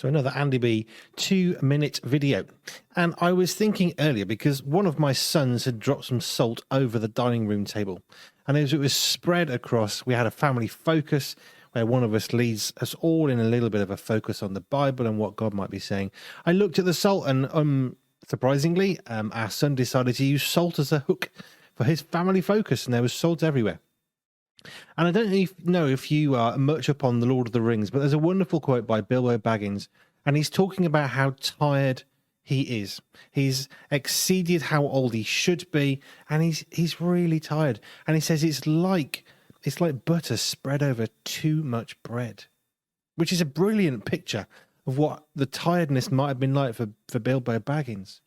So another Andy B 2-minute video. And I was thinking earlier, because one of my sons had dropped some salt over the dining room table. And as it was spread across, we had a family focus where one of us leads us all in a little bit of a focus on the Bible and what God might be saying. I looked at the salt and surprisingly, our son decided to use salt as a hook for his family focus, and there was salt everywhere. And I don't know if you are much up on The Lord of the Rings, but there's a wonderful quote by Bilbo Baggins, and he's talking about how tired he is. He's exceeded how old he should be, and he's really tired. And he says it's like butter spread over too much bread, which is a brilliant picture of what the tiredness might have been like for Bilbo Baggins.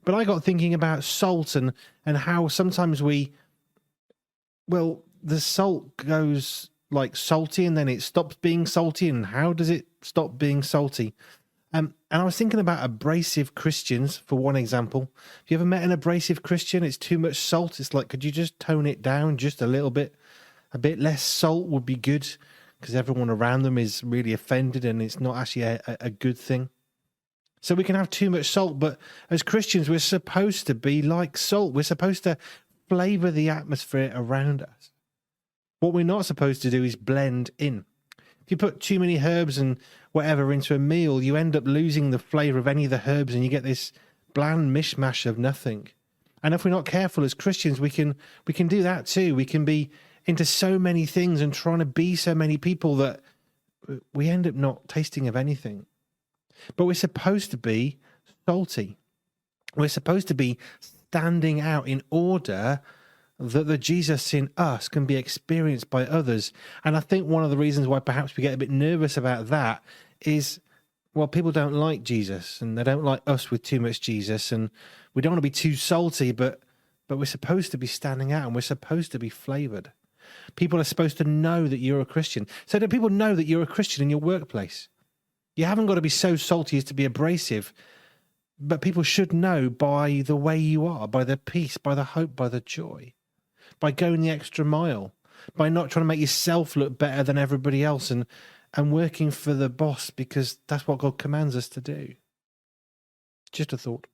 But I got thinking about salt and how sometimes the salt goes like salty and then it stops being salty. And how does it stop being salty? And I was thinking about abrasive Christians, for one example. Have you ever met an abrasive Christian? It's too much salt. It's like, could you just tone it down just a little bit? A bit less salt would be good, because everyone around them is really offended and it's not actually a good thing. So we can have too much salt, but as Christians, we're supposed to be like salt. We're supposed to flavor the atmosphere around us. What we're not supposed to do is blend in. If you put too many herbs and whatever into a meal, you end up losing the flavor of any of the herbs and you get this bland mishmash of nothing. And if we're not careful as Christians, we can do that too. We can be into so many things and trying to be so many people that we end up not tasting of anything. But we're supposed to be salty. We're supposed to be standing out in order that the Jesus in us can be experienced by others. And I think one of the reasons why perhaps we get a bit nervous about that is, well, people don't like Jesus and they don't like us with too much Jesus, and we don't want to be too salty, but we're supposed to be standing out and we're supposed to be flavored. People are supposed to know that you're a Christian. So do people know that you're a Christian in your workplace? You haven't got to be so salty as to be abrasive, but people should know by the way you are, by the peace, by the hope, by the joy, by going the extra mile, by not trying to make yourself look better than everybody else and working for the boss because that's what God commands us to do. Just a thought.